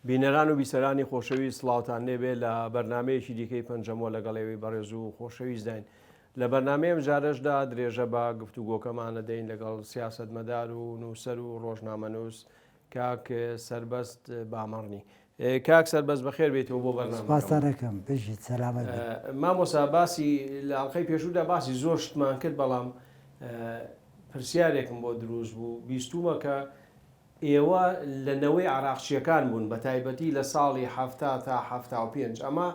بینەران و بیسەرانی خۆشەویست سڵاوتان لێبێ لە بەرنمەیەکی دیکەی پەنجەمەوە لەگەڵێوی بەڕێز و خۆشەویست داین. لە بەرنمەیەم جارەشدا درێژە بە گفتوگۆکەمانە دەین لەگەڵ سیاسەتمەدار و نووسەر و ڕۆژنامەنووس کاک سەربەست بامەڕنی. کاک سەربەست بەخێر بێتەوە بۆ بەرنامە. سپاسانەکەم بژیت سەلامەت. مامۆستا باسی لە ئەڵقەی پێشوودا باسی زۆر شتمان کرد، بەڵام پرسیارێکم بۆ دروست بوو. بیستومە کە ئێوە لە نەوەی عراقچیەکان بوون بە تایبەتی لە ساڵی 70 تا 75. ئەمە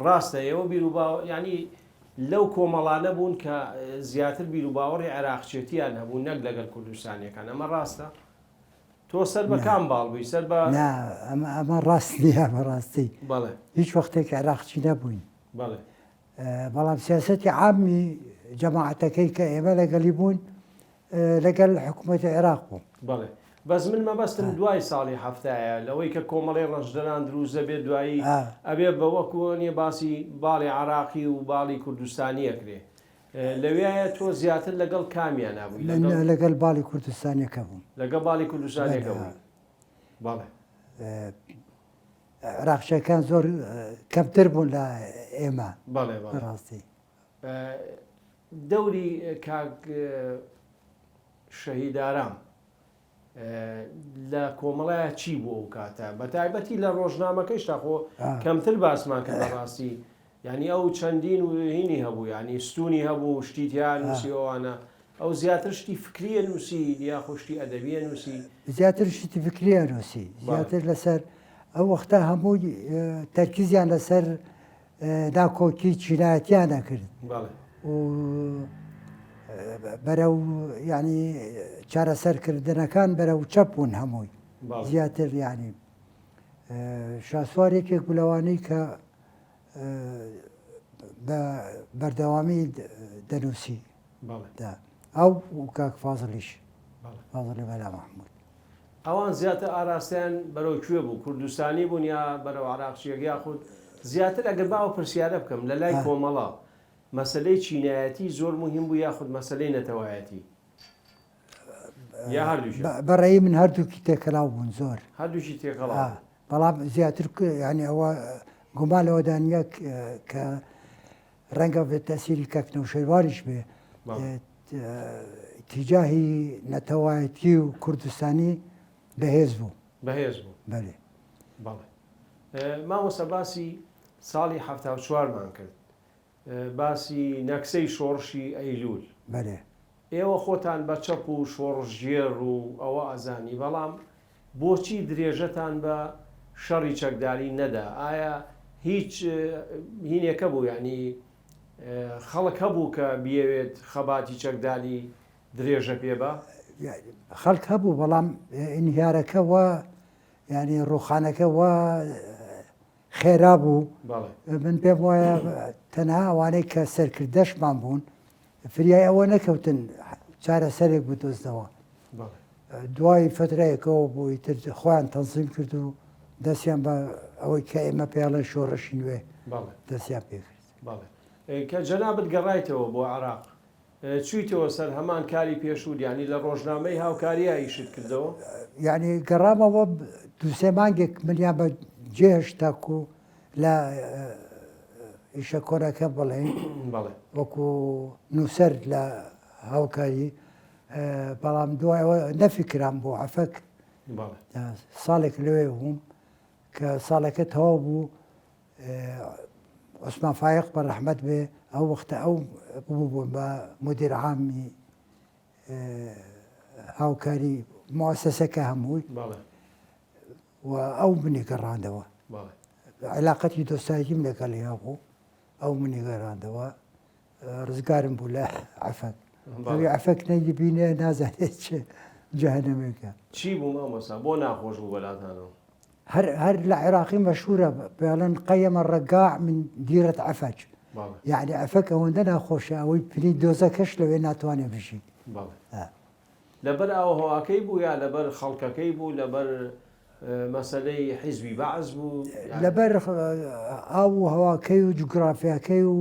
ڕاستە ئێوە بیرروباوە ینی لەو کۆمەڵانە بوون کە زیاتر بیرروباوەڕی عراقچێتیان هەبوو نەک لەگەڵ کوردستانیەکان. ئەمە ڕاستە؟ تۆ سەر بە کام باڵ بووی؟ سەر بە ئەمە ڕاست نیە، ئەمە ڕاستی. بەڵێ هیچ وەختێک عراقچی نەبووین. بەڵێ بەڵام سیاسەتی عامی جەماعەتەکەی کە ئێمە لەگەڵی بوون لەگەڵ حکوومەتی عێراق بوو. بەڵێ بەس من مەبەستم دوای ساڵی هەفتایە لەوەی کە کۆمەڵی ڕەشدەران دروزە بێت دوایی ئەبێ بە وەکو نیە باسی باڵی عراقی و باڵی کوردستانیەکرێ. لەوێایە تۆ زیاتر لەگەڵ کامیان نبووی؟ لەگەڵ باڵی کوردستانیەکە بووم. لەگەڵ باڵی کوردستانیەکە بووی. بەڵێ عراقچیەکان زۆر کەمتر بوون لە ئێمە. بەڵێ ڕاستی. دەوری کاک شەهیدارام لە کۆمەڵایە چی بوو ئەو کاتە؟ بە تایبەتی لە ڕۆژنامەکەیشتا خۆ کەمتر باسمان کە بەڕاستی ینی ئەو چەندین و هینی هەبوو، ینی ستونی هەبوو، شتیتیان نووسیەوەوانە. ئەو زیاتر شتی فکریە نووسی یا خۆشتی ئەدەبیە نووسی؟ زیاتر شتی فکریە نووسی، زیاتر لەسەر ئەو وەختە هەموو تەرکیزیان لەسەر ناکۆکی چینایەتیان نەکرد و بەرەو ینی چارەسەرکردنەکان بەرەو چەپ بوون هەمووی زیاتر. ینی شاسوارێکێک بلەوانەی کە بە بەردەوامی دەنووسی ئەو کاک فازڵیش فازڵی بەلا مەحموود. ئەوان زیاتر ئاراستیان بەرەو کوێ بوو؟ کوردستانی بوون یا بەرەو عراقچیەک؟ یاخود زیاتر ئەگەر باوە پرسیارە بکەم لە لای کۆمەڵە مەسلەی چینایەتی زۆر مهم بوو یاخود مەسلەی نەتەوایەتی یا هەردووشی؟ بەڕێی من هەردووکی تێکەڵاو بوون زۆر، هەردووشی تێکەڵاو. بەڵام زیاتر ینی ئەوە گومان لەوەدانە کە ڕەنگە بێت تەسیری کەکنەوشەیوانیش بێ تیجاهی نەتەوایەتی و کوردستانی بەهێز بوو. بەهێز بوو. بەێ بەڵێ. مامۆستا باسی ساڵی 74مان کرد، باسی نەکسەی شۆڕشی ئەیلول. بەێ ئێوە خۆتان بە چەپ و شۆڕژێر و ئەوە ئەزانی، بەڵام بۆچی درێژەتان بە شەڕی چەکداری نەدا؟ ئایا هیچ هینێکە بوو؟ ینی خەڵک هەبوو کە بیەوێت خەباتی چەکداری درێژە پێبە؟ خەڵک هەبوو، بەڵام ئینهیارەکە وە ینی ڕوخانەکە وە خێرا بوو. من پێم وایە تەنها ئەوانەی کە سەرکردەشمان بوون فریای ئەوە نەکەوتن چارەسەرێک بدۆزنەوە. دوای فترەیەکەوە بووی تر خۆیان تەنزیم کرد و دەستیان بە ئەوەی کە ئێمە پێڵێن شۆڕەشی نوێ دەستیان پێکرد. کە جەنابەت گەڕایتەوە بۆ عێراق، چوویتەوە سەر هەمان کاری پێشوود، ینی لە ڕۆژنامەی هاوکاریە ئیشت کردەوە؟ یعنی گەڕامەوە دووسێ مانگێک منیان بە جێهێشتاک و لە ئیشە کۆنەکە بڵێن وەکو نووسەر لە هاوکاری، بەڵام دوایەوە نەفیکرام بۆ عەفەک ساڵێک لەوێ بووم کە ساڵەکە تەواو بوو. عوسمان فایق بە ڕەحمەت بێ ئەو وەختە ئەو بوو بە مدیر عامی هاوکاری موسسەکە هەمووی و ئەو منی گەڕاندەوە. علاقەتی دۆستاییم لەگەڵی هەبوو، ئەو منی گەڕاندەوە. ڕزگارم بوو لە عەفەک. عەفەک نەیدی بینێ نازانێت چ جەهەنەمێکە. چی بوو مامۆستا بۆ ناخۆش بوو بەلاتانەوە؟ هەر لە عێراقی مەشهورە بێڵێن قەیەمە ڕەگاع من دیرەت عەفەک. یعنی عەفەک ئەوەندە ناخۆشە ئەوەی پلی دۆزەکەش لەوێ ناتوانێ بژی. لەبەر ئەوە هەواکەی بوو یا لەبەر خەڵکەکەی بوو، لەبەر مەسەلەی حیزبی بەعز بوو؟ لەبەر ئاو و هەواکەی و جوگرافیاکەی و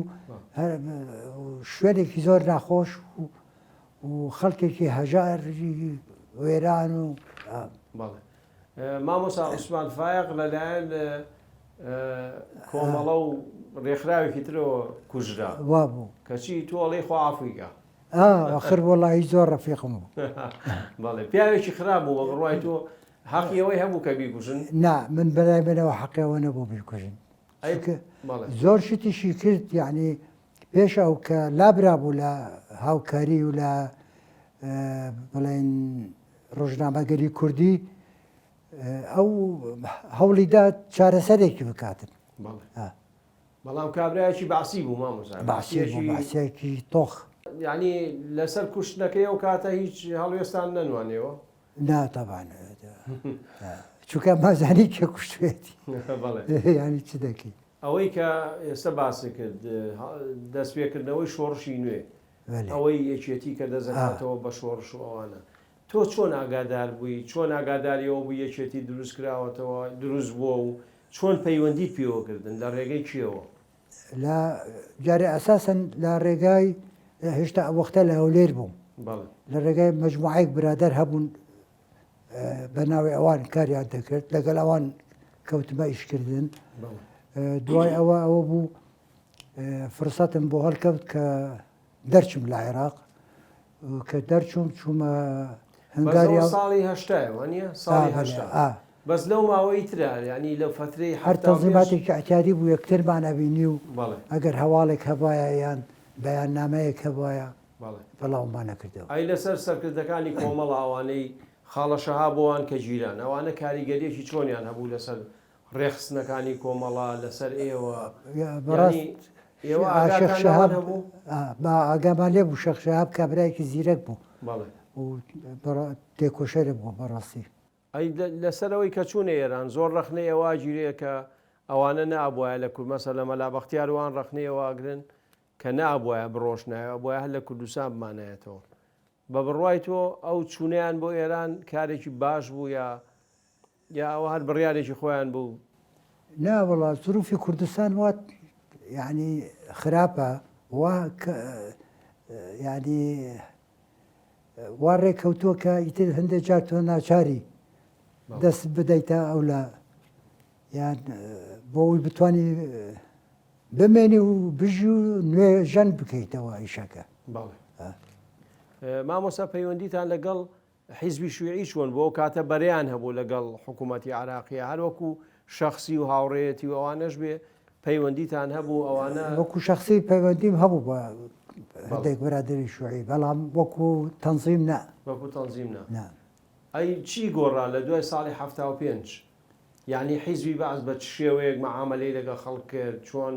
شوێنێکی زۆر ناخۆش و خەڵکێکی هەژاری وێران و مامۆستا عوسمان فایق لەلایەن کۆمەڵە و ڕێکخراوێکی ترەوە کوژرا وا بوو کەچی تۆڵی خواافریکا آخر وڵی زۆر ڕەفیقم بوو بەڵێ پیاوێکی خراپ بوو بەڕای تۆ حەقیەوەی هەبوو کە بیکوژن نا من بەلای منەوە حەقەوە نەبوو بیکوژن زۆر شتیشی کرد یعنی پێش ئەو کە لابرا بوو لە هاوکاری و لە بڵێن ڕۆژنامەگەری کوردی ئەو هەوڵیدا چارەسەرێکی بکاتن بەڵام کابراایکی باسی بوو مامۆستا باسیێکی تۆخ یعنی لەسەر کوشتنەکەی ئەو کاتە هیچ هەڵوێستان نەنوانێەوە ناتەبان چونکە مازانی کێ کوشتێتی ینی چ دەکەی ئەوەی کە ئێستا باسی کرد دەست پێکردنەوەی شۆڕشی نوێ ئەوەی یەکێتی کە دەزەکاتەوە بە شۆڕش و ئەوانە تۆ چۆن ئاگادار بووی چۆن ئاگاداریەوە بوو یەکێتی دروست کراوەتەوە دروست بووە و چۆن پەیوەندیت پێوەکردن لە ڕێگەی چیەوە لە جارێ ئەساسن لە ڕێگای هێشتا وەختە لە هەولێر بوو لە ڕێگای مەجموعەیەک برادەر هەبوون بە ناوی ئەوان کاریان دەکرد لەگەڵ ئەوان کەوتمە ئیشکردن دوای ئەوە بوو فرسەتم بۆ هەڵکەوت کە دەرچم لە عێراق کە دەرچوم چوومە هەنگاریا ساڵی هەشتایەوە نیە ساڵی هەشتا بەس لەو ماوەی ترە ینی لەو فترەی هەر تەنزیماتێکی ئەتیادی بوو یەکترمان ئەبینی و ئەگەر هەواڵێک هەبایە یان بەیاننامەیەک هەبایە بەڵاومان نەکردەوە ئەی لەسەر سەرکردەکانی کۆمەڵ ئەوانەی خاڵەشەها بۆوان کە گیران ئەوانە کاریگەریەکی چۆنیان هەبوو لەسەر ڕێخستنەکانی کۆمەڵە لەسەر ئێوە ئێوە هەبوو با ئاگامان لێ بوو شەخشەهاب کابراایکی زیرەک بوو و تێکۆشەرە بوو بەڕاستی ئەی لەسەرەوەی کە چوونە ئێران زۆر ڕخنەی ئەوە گیرەیە کە ئەوانە نابواە لە کورمەسە لە مەلا بەختیاروان ڕخنەیەواگرن کە نابواە بڕۆشنایە بۆە هەر لە کوردستان بمانایەتەوە بە بڕوای تۆ ئەو چوونیان بۆ ئێران کارێکی باش بوو یا ئەوە هەر بڕیارێکی خۆیان بوو ناوەڵا زروفی کوردستان وات یعنی خراپە وا ینی وا ڕێککەوتووە کە ئیتر هەندێک جار تۆ ناچاری دەست بدەیتە ئەو لە یان بۆ ئەوی بتوانانی بمێنی و بژی و نوێ ژەن بکەیتەوە ئیشەکە مامۆستا پەیوەندیتان لەگەڵ حیزبی شوێعی چۆن بۆ کاتە بەریان هەبوو لەگەڵ حکوومەتی عراقیە هەروەکو شخصی و هاوڕێتی و ئەوانەش بێ پەیوەندیتان هەبوو ئەوانە وەکو شخصی پەیوەندیم هەبوو بە هەندێک برادری شوعی بەڵام وەکو تەنزیم نا وەکو تەنزیم نا ئەی چی گۆڕا لە دوای ساڵی 75 یعنی حیزبی بەعز بە شێوەیەک مەعاملەی لەگەڵ خەڵک کرد چۆن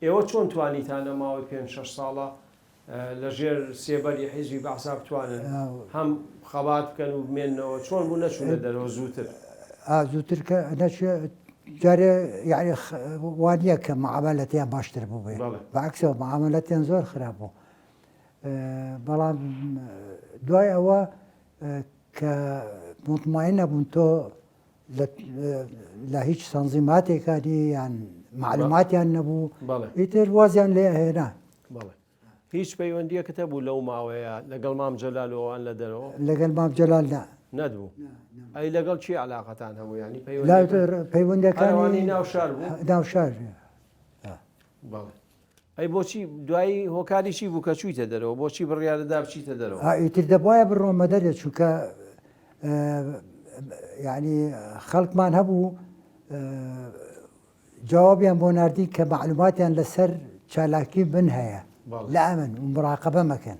ئێوە چۆن توانیتانە ماوەی 5-6 ساڵە لەژێر سێبەری حیزبی بەعسا بتوانن هەم خەبات بکەن و بمێنەوە چۆن بوو نەچونە دەرەوە زووتر زووتر کە جارێ یعنی وانییە کە معاملەتیان باشتر بوو بێ بەعکسەوە معاملەتیان زۆر خراپ بوو بەڵام دوای ئەوە کە مطمئن نەبوون تۆ لە هیچ تەنزیماتێکانی یان معلوماتیان نەبوو ئیتر وازیان لێ هێنا هیچ پەیوەندیەکەتە بوو لەو ماوەیە لەگەڵ مام جەلالەوەوان لە دەرەوە لەگەڵ مام جەلال نەدبوو ئەی لەگەڵ چی علاقەتان هەبوو ینی پەیوەندەکانی ناو شار بوو ناو شار ئەی بۆچی دوایی هۆکاری چی بوو کە چوویتە دەرەوە بۆچی بڕیارەدا بچیتە دەرەوە ئیتر دەبواە بڕۆمە دەرێ چونکە یعنی خەڵکمان هەبوو جوابیان بۆ نردی کە معلوماتیان لەسەر چالاکی من هەیە لە ئەمن و مراقبە مەکەن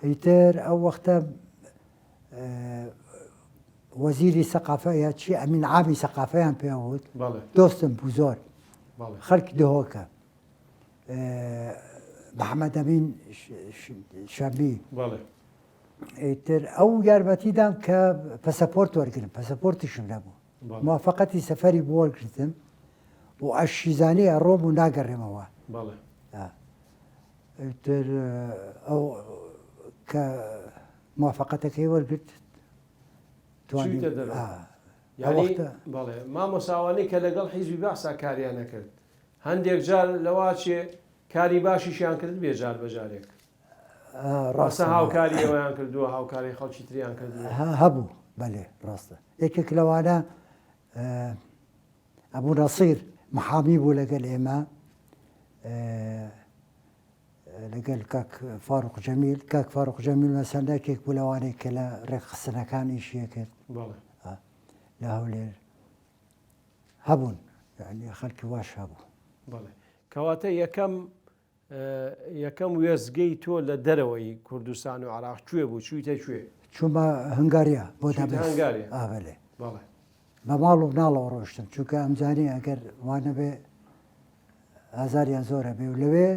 ئیتر ئەو وەختە وەزیری سەقافەیە چی ئەمین عامی سەقافەیان پێوت دۆستم بوو زۆر خەڵکی دهۆکە محەممەد ئەمین شەبی ئیتر ئەو یارمەتیدام کە پەسەپۆرت وەرگرم پەسەپۆرتیشم نەبوو موافقەتی سەفەری بۆ وەرگرتم و ئەشیزانی ئەڕۆم و ناگەڕێمەوە ئیتر ئەو کە موافقەتەکەی وەرگرت بەڵێ مامۆساوانەی کە لەگەڵ حیزبی باسا کاریان نەکرد هەندێک جار لەواچێ کاری باشیشیان کرد بێجار بەجارێک ڕاستە هاوکاری ئەویان کردووە هاوکاری خەڵکی تریان کردووە هەبوو بەلێ ڕاستە یەکێک لەوانە ئەبوو نەسیر محامی بوو لەگەل ئێمە لەگەل کاک فاروق جەمیل مەسەندەکێک بوو لەوانەیە کە لە ڕێکخستنەکان ئیشیە کرد لە هەولێر هەبوون خەڵکی واش هەبوو. بەڵێ کەواتە یەکەم وێزگەی تۆ لە دەرەوەی کوردستان و عراق کوێ بوو چوویتە کوێ؟ چوومە هەنگاریا بۆ هەنگاریا ئابلێ بە ماڵ و مناڵەوە ڕۆشتم چونکە ئەمزانی ئەگەر وانە بێ ئازاریان زۆرە بێ و لەوێ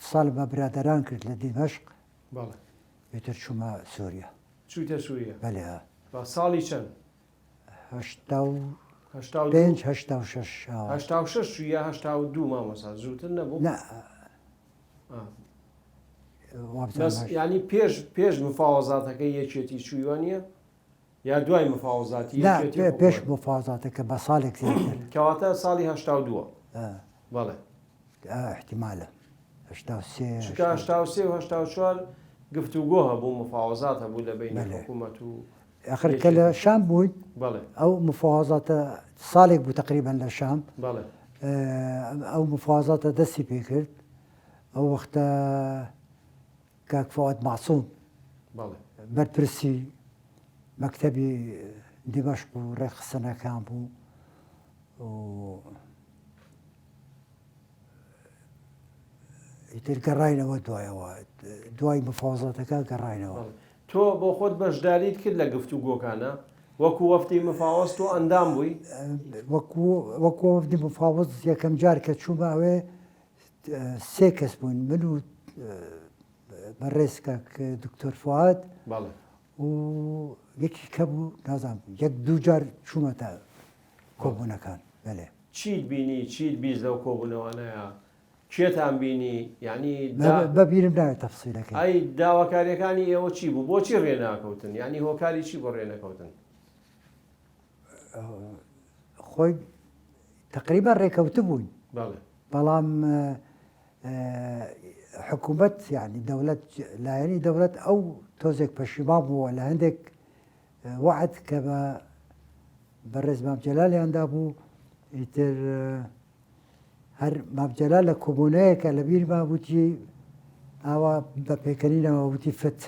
ساڵ بە برادەران کرد لە دیمەشق بێتر چوومە سووریا. چوویتە سووریا؟ بەلێ. ساڵی چەند؟ 86 یا 82 مامۆستا زووتر نەبوو؟ ینی پێش مفاوەزاتەکەی یەکێتی چوویوانە یا دوای مفاوەزاتی پێش مفاوەزاتەکە بە ساڵێک کەواتە ساڵی 82 بەڵێ احتیمالە 83 و 84 گفتوگۆ هەبوو مفاوەزات هەبوو لە بین حکوومەت و آخر کە لە شام بووین ئەو مفاوەزاتە ساڵێک بوو تقریبا لە شام ئەو مفاوەزاتە دەستی پێ کرد ئەو وەختە کاک فواد معسووم بەرپرسی مەکتەبی دیمەشق و ڕێکخستنەکان بوو ئیتر گەڕاینەوە دوای مفاوەزاتەکە گەڕاینەوە. تۆ بۆ خۆت بەشداریت کرد لە گفتوگۆکانە وەکو وەفتی مفاوەز تۆ ئەندام بووی؟ وەکو وەفتی مفاوەز یەکەم جار کە چوومە ئەوێ 3 کەس بوون من و بەڕێز کاک دکتۆر فواد و یەکی کە بوو نازانم یەک دوو جار چوومەتە کۆبوونەکان. بەلێ چیت بینی چیت بیست لەو کۆبوونەوەنەیە کێتان بینی ینی بەبیرم ناوێت تەفسیلەکەی ئەی داواکاریەکانی ئێوە چی بوو بۆچی ڕێناکەوتن ینی هۆکاری چی بۆ ڕێنەکەوتن؟ خۆی تقریبا ڕێکەوتە بووین بەڵام حکوومەت ینی دەوڵەت لایەنی دەوڵەت ئەو تۆزێک پەشیمان بووە لە هەندێک وعد کە بەڕێز مامجەلالیاندا بوو ئیتر هەر مامجەلال لە کۆبوونەیەکە لە بیرما وتی ئاوا بە پێکەنینەوە وتی فت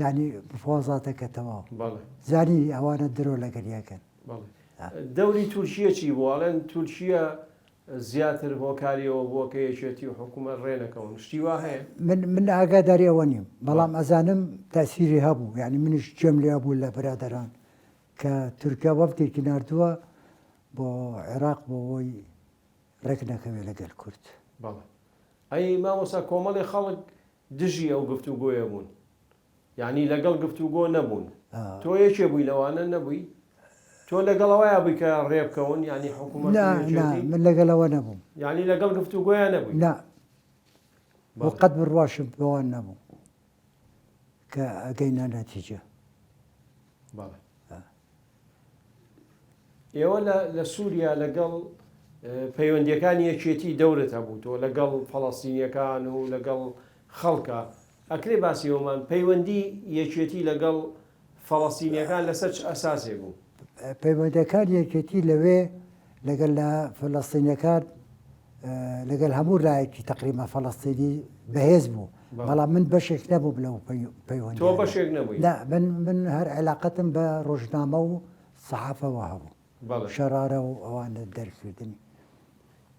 ینی مفاوەزاتەکە تەواو زانی ئەوانە درۆ لەگەریەکەن. دەوری تورکیە چی بوو؟ ئەڵێن تورکیە زیاتر هۆکاریەوە بووە کە یەکێتی و حکوومەت ڕێنەکەون شتی وا هەیە؟ من ئاگاداری ئەوە نیم بەڵام ئەزانم تاسیری هەبوو ینی منیش جێم لێ بوو لە برادەران کە تورکیا وەفتێکی نردووە بۆ عێراق بۆەوەی ڕێک نەکەوێت لەگەل کورد. ئەی مامۆستا کۆمەڵی خەڵک دژی ئەو گفتوگۆیە بوون ینی لەگەڵ گفتوگۆ نەبوون تۆ یەکێ بووی لەوانە نەبووی؟ تۆ لەگەڵەوەیە بووی کە ڕێ بکەون ینی حکوومەت؟ من لەگەڵەوە نەبووم ینی لەگەڵ گفتوگۆیان نەبووی؟ بۆ قەت بڕواشم بەوان نەبوو کە ئەگەینە نەتیجە. ئێوە لە سووریا لەگەڵ پەیوەندیەکانی یەکێتی دەورت هەبوو تۆ لەگەڵ فەڵەستینیەکان و لەگەڵ خەڵکە ئەکرێ باسی ئەومان پەیوەندی یەکێتی لەگەڵ فەڵەستینیەکان لەسەر چ ئەساسێ بوو؟ پەیوەندیەکان یەکێتی لەوێ لەگەل لە فەڵەستینیەکان لەگەل هەموو لایەکی تقریبا فەڵەستینی بەهێز بوو بەڵام من بەشێک نەبوو لەو پەیوەندی. تۆ بەشێک نەبووی؟ من هەر علاقەتم بە ڕۆژنامە و سەحافەوە هەبوو شەرارە و ئەوانە دەرکردنی.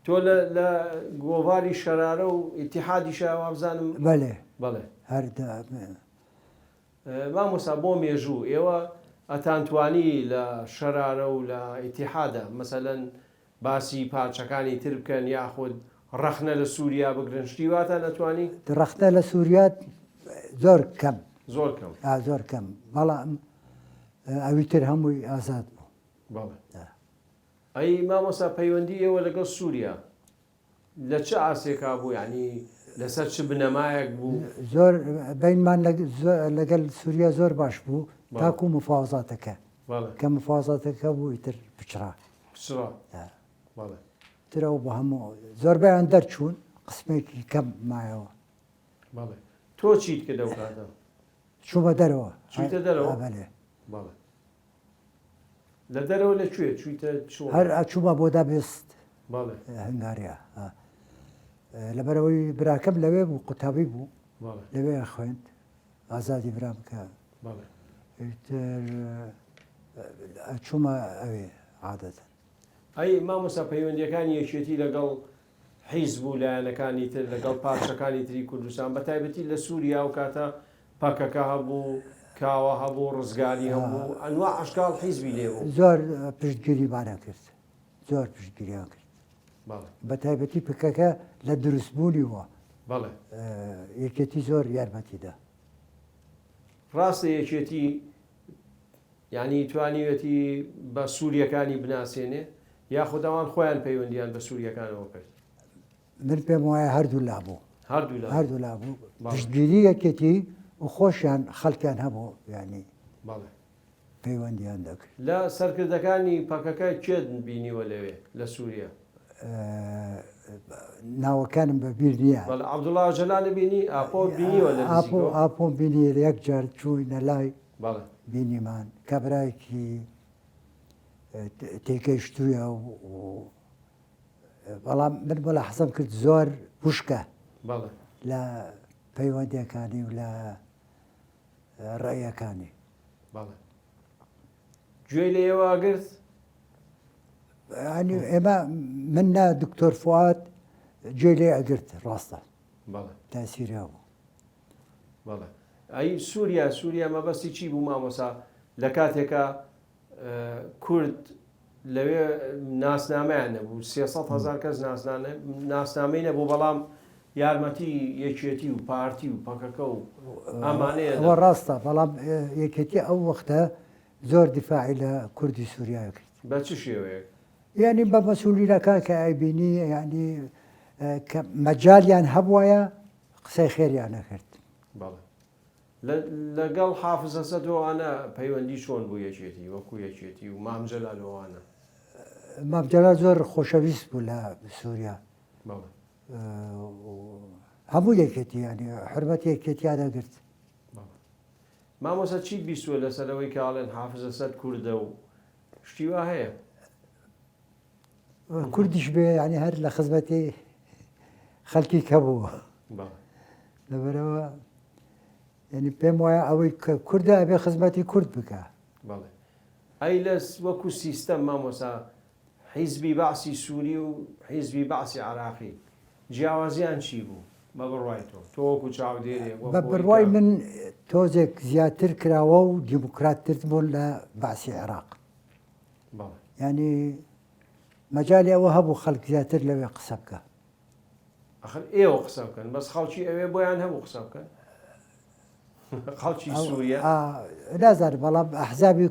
تۆ لە گۆڤاری شەرارە و ئیتیحادی شاوا بزانم؟ بەڵێ هەر مامۆستا بۆ مێژوو ئێوە ئەتانتوانی لە شەرارە و لە ئیتیحادە مەسەلەن باسی پارچەکانی تر بکەن یاخود ڕەخنە لە سووریا بگرن شتی واتە نەتوانی؟ ڕەخنە لە سووریات زۆر کەم زۆر کەم بەڵام ئەوی تر هەمووی ئازاد بوو. ئەی مامۆستا پەیوەندی ئێوە لەگەڵ سووریا لە چه ئاسێکا بوو ینی لەسەر چ بنەمایەک بوو؟ زۆر بینمان لەگەڵ سووریا زۆر باش بوو تاکو مفاوەزاتەکە کە مفاوەزاتەکە بوو ئیتر پچرا ترەوە بە هەموو زۆربیان دەرچوون قسمێکی کەم مایەوە. تۆ چیت کە دەو کاتە؟ چوومە دەرەوە. چیتە دەرەوە؟ بەڵێ. لە دەرەوە لەکوێ چوویتە چۆن؟ هەر ئەچوومە بۆ دابست بەڵێ هەنگاریە لەبەرەوەی براکەم لەوێ بوو قوتابی بوو بەڵێ لەوێ خوێند ئازادی برا بکە بەڵێ ئەچوومە ئەوێ عادەتەن. ئەی مامۆستا پەیوەندیەکانی یەکێتی لەگەڵ حیزب و لایەنەکانی تر لەگەڵ پارچەکانی تری کوردستان بە تایبەتی لە سووریا و کاتە پاکەکە هەبوو کاوە هەبوو ڕزگاری هەبوو ئەنوا عشکال حیزبی لێبوو زۆر پشتگیریمانە کرد زۆر پشتگیریان کرد بەڵێ بە تایبەتی پکەکە لە دروستبوونیەوە بەڵێ یەکێتی زۆر یارمەتیدا. ڕاستە یەکێتی یعنی توانیوێتی بە سووریەکانی بناسێنێ یاخود ئەوان خۆیان پەیوەندیان بە سووریەکانەوە کرد؟ من پێم وایە هەردوو لابوو هەردوو لابوو پشتگیری یەکێتی و خۆشیان خەڵکیان هەبوو ینی بەڵێ پەیوەندیان دەکرد. لە سەرکردەکانی پاکەکە کێت بینیوە لەوێ لە سووریا؟ ناوەکانم بەبیر نییە بەڵێ عەبدوڵڵا ئۆجەلانی بینی ئاپۆ بینیوە لە نزیکەوە؟ ئاپۆم بینی یەک جار چووینە لای بەڵێ بینیمان کابرایەکی تێکەشتوویە و بەڵام من بۆ لە حەزم کرد زۆر وشکە بەڵێ لە پەیوەندیەکانی و لە ڕێیەکانی. بەڵێ گوێی لە ئێوە گرت؟ ئێمە من نا دکتۆر فواد گوێ لێ ئەگرت ڕاستە بەڵێ تاسیرا بوو. بەڵێ ئەی سووریا مەبەستی چی بوو مامۆسا لە کاتێکە کورد لەوێ ناسنامەیان نەبوو 300,000 کەس ناسنامەی نەبوو بەڵام یارمەتی یەکێتی و پارتی و پەکەکە و ئەمانەیە ئەوە ڕاستە بەڵام یەکێتی ئەو وەختە زۆر دیفاعی لە کوردی سووریا کرد. بە چ شێوەیەک؟ یعنی بە مەسئولیتەکان کە ئایبینی ینی کە مەجالیان هەبوایە قسەی خێریان نەکرد. بەڵێ لەگەڵ حافز ئەسەدەوانە پەیوەندی چۆن بوو یەکێتی وەکو یەکێتی و مامجەلالەوانە؟ مامجەلال زۆر خۆشەویست بوو لە سووریا بەڵێ هەموو یەکێتی ینی حرمەتی یەکێتیان دەگرت. مامۆستا چیت بیستووە لەسەرەوەی کە ئاڵێن حافز ئەسەد کووردە و شتی وا هەیە؟ کوردیش بێ ینی هەر لە خزمەتی خەڵکی کەبووە لەبەرەوە ینی پێم وایە ئەوەی کە کووردە ئەبێ خزمەتی کورد بکە. بەڵێ ئەی لەس وەکو سیستەم مامۆسا حیزبی باسی سووری و حیزبی باسی عراقی جیاوازیان چی بوو بە بڕوای تۆ وەکو چاودێرێ؟ بە بڕوای من تۆزێک زیاتر کراوە و دیموکراتتر بوون لە باسی عێراق. ینی مەجای ئەوە هەبوو خەڵک زیاتر لەوێ قسە بکە. ئەخر ئێوە قسە بکەن بەس خەڵکی ئەوێ بۆیان هەبوو قسە بکەن؟ خەڵکی سووریا نازانم بەڵام ئەحزابی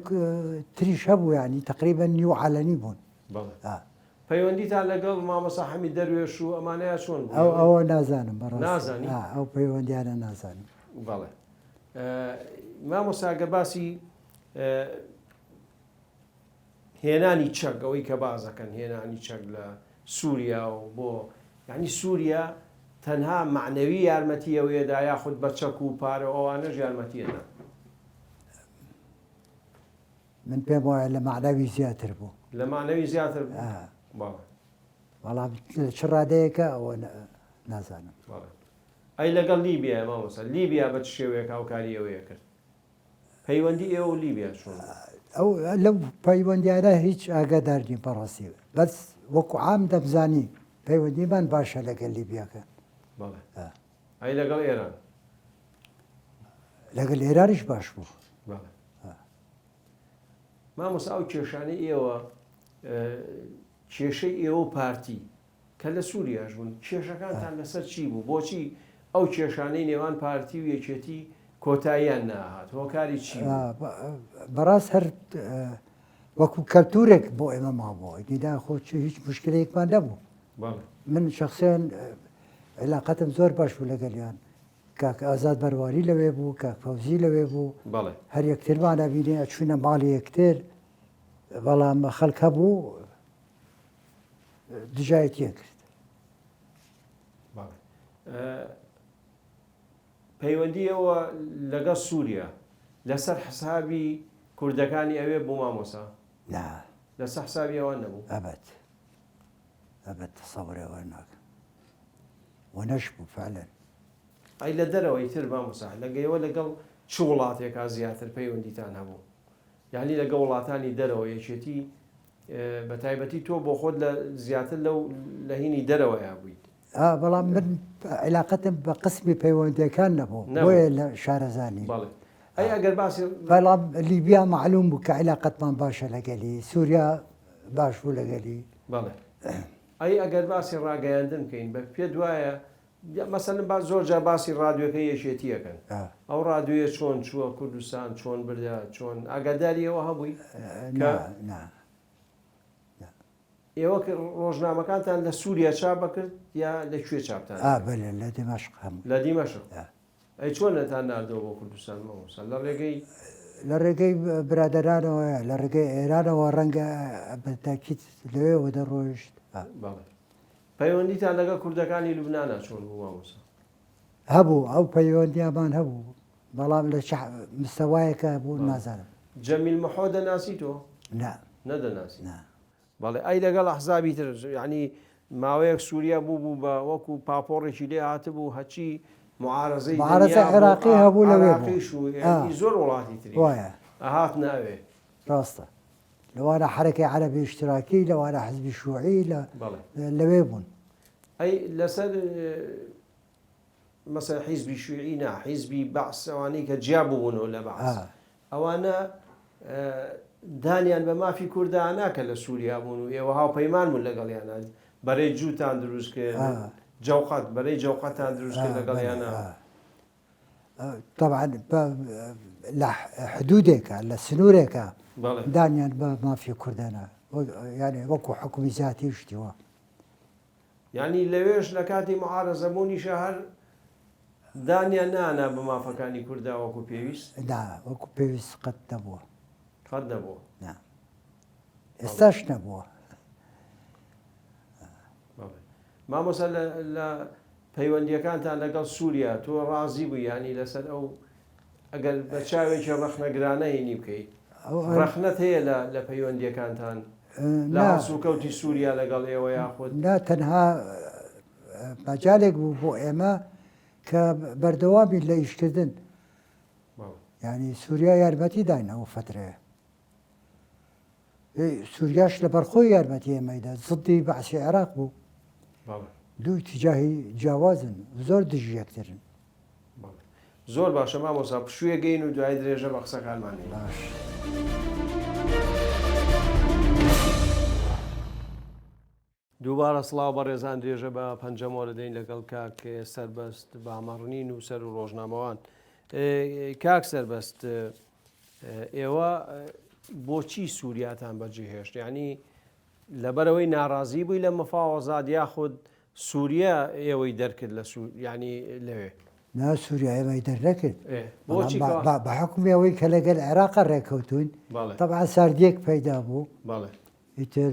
تریش هەبوو ینی تقریبا نیو عەلەنی بوون. پەیوەندیتان لەگەڵ مامۆستا حەمید دەروێش و ئەمانەیە چۆن بوو؟ ئەوە نازانم بەڕاستی نازانی؟ ئەو پەیوەندیانە نازانم. بەڵێ مامۆستا گە باسی هێنانی چەک ئەوەی کە بازەکەن هێنانی چەک لە سووریا و بۆ یعنی سووریا تەنها معنەوی یارمەتی ئەوەیەدا یاخود بە چەک و پارە ئەوانەش یارمەتیەدا؟ من پێم وایە لە معنەوی زیاتر بوو. لە معنەوی زیاتر بوو؟ بەڵام چ ڕادەیەکە ئەوە نازانم. ئەی لەگەڵ لیبیا مامۆستا لیبیا بە چ شێوەیەک هاوکاری ئەوەیە کرد؟ پەیوەندی ئێوە و لیبیا چۆن؟ ئەو لەو پەیوەندیانە هیچ ئاگادار نیم بەڕاستی بەس وەکو عام دەبزانی پەیوەندیمان باشە لەگەڵ لیبیاکە. بەڵێ ئەی لەگەڵ ئێران؟ لەگەڵ ئێرانیش باش بوو. بەڵێ مامۆستا ئەو کێشانەی ئێوە کێشەی ئێوە پارتی کە لە سووریاش بوون کێشەکانتان لەسەر چی بوو؟ بۆچی ئەو کێشانەی نێوان پارتی و یەکێتی کۆتاییان ناهات؟ هۆکاری چی بوو؟ بەڕاست هەر وەکو کەلتورێک بۆ ئێمە مابووە دیدا خۆ هیچ مشکلەیەکمان نەبوو. من شخصیان علاقەتم زۆر باش بوو لەگەلیان کاک ئازاد بەرواری لەوێ بوو کاک فەوزی لەوێ بوو هەر یەکترمان ئەبینێ ئەچوونە ماڵی یەکتر بەڵام خەڵک هەبوو دژایەتیە کرد. پەیوەندیەوە لەگەڵ سووریا لەسەر حسابی کوردەکانی ئەوێ بوو مامۆستا؟ نا لەسەر حسابی ئەوە نەبوو. أبد تصوري وينك ونشبه فعلا. ئەی لە دەرەوەی تر بامۆسا لەگەیەوە لەگەڵ چ وڵاتێکا زیاتر پەیوەندیتان هەبوو؟ یعنی لەگە وڵاتانی دەرەوە یەکێتی بە تایبەتی تۆ بۆ خۆت لە زیاتر لە هینی دەرەوەیە بوویت. بەڵام من علاقەتم بە قسمی پەیوەندیەکان نەبوو بۆیە لە شارەزانی. بەڵێ ئەی ئەگەر باسی بەڵام لیبیا معلوم بوو کە علاقەتمان باشە لەگەلی، سووریا باش بوو لەگەلی. بەڵێ ئەی ئەگەر باسی ڕاگەیاندن بکەین بە پێ دوایە مەسەلەن زۆر جا باسی ڕادیۆکە یەکێتیەکەن ئەو ڕادیۆیە چۆن چووە کوردستان چۆن بردا چۆن ئاگاداریەوە هەبووی ئێوە ڕۆژنامەکانتان لە سووریا چاپ بکرد یا لەکوێ چاپتان؟ بەڵێ لە دیمەشق هەموو. لە دیمەشق. ئەی چۆن لەتان ناردەوە بۆ کوردستان مەوەسا لە ڕێگەی برادەرانەوەیە لە ڕێگەی ئێرانەوە ڕەنگە بەتاکیت لەوێەوە دەڕۆیشت. بەڵێ پەیوەندیتان لەگە کوردەکانی لوبنانە چۆن بوو مامۆسا؟ هەبوو ئەو پەیوەندیامان هەبوو بەڵام لە مستەوایەکە بوو نازانم. جەمیل مەحۆ دەناسی تۆ؟ نەدەناسی. بەڵێ ئەی لەگەڵ ئەحزابی تر یعنی ماوەیەک سووریا بوو بە وەکو پاپۆڕێکی لێ هاتبوو هەچی معارەزەی عێراقی هەبوو لەوێ زۆر وڵاتی تری وایە ئەهات ناوێ ڕاستە لەوانە حرەکەی عەرەبی ئیشتراکی لەوانە حزبی شووعی لەوێ بوون. ئەی لەسەر مەسەل حیزبی شووعی نا حیزبی بەعس ئەوانەی کە جیا بوونەوە لە بەعس ئەوانە دانیان بە مافی کوردان ناکە لە سووریا بوون و ئێوە هاوپەیمان بوون لەگەڵیانە بەرەی جووتان دروستکرد جەوقەت بەرەی جەوقەتان دروستکرد لەگەڵیانە. طبعا لە حدودێکە لە سنوورێکە دانیان بە مافی کوردانە یعنی وەکو حکومی ذاتی شتیوە. یعنی لەوێش لە کاتی معارەزەبوونیشە هەر دانیان نانا بە مافەکانی کووردا وەکو پێویست؟ وەکو پێویست قەت نەبووە. قەت نەبووە. ئێستاش نەبووە. مامۆسا لە پەیوەندیەکانتان لەگەڵ سووریا تۆ ڕازی بووی ینی لەسەر ئەو ئەگەر بە چاوێکی ڕەخنەگرانەیەنی بکەیت ڕەخنەت هەیە لە پەیوەندیەکانتان لە هەسوکەوتی سووریا لەگەڵ ئێوە یاخود؟ نا تەنها مەجالێک بوو بۆ ئێمە کە بەردەوامی لە ئیشکردن ینی سووریا یارمەتی داین ئەو فترەیە سووریاش لە بەرخۆی یارمەتی ئێمەیدا زدی بەعسی عێراق بوو دوو تیجاهی جیاوازن زۆر دژی یەکترن. زۆر باشە مامۆسا پشوویە گەین و دوای درێژە بە قسەکانمان باش. دووبارە سڵاو بە ڕێزان درێژە بە پەنجەمۆرە دەین لەگەڵ کاک سەربەست بە ئاماڕنین و سەر و ڕۆژنامەوان. کاک سەربەست ئێوە بۆچی سووریاتان بەجێهێشت؟ یعنی لەبەرەوەی ناڕازی بووی لە مەفاوەزات یاخود سووریا ئێوەی دەرکرد لە ینی لەوێ؟ نا سووریا ئێمەی دەرنەکرد بە حکومی ئەوەی کە لەگەل عێراقا ڕێکەوتوین طبعا ساردیەک پەیدا بوو ئیتر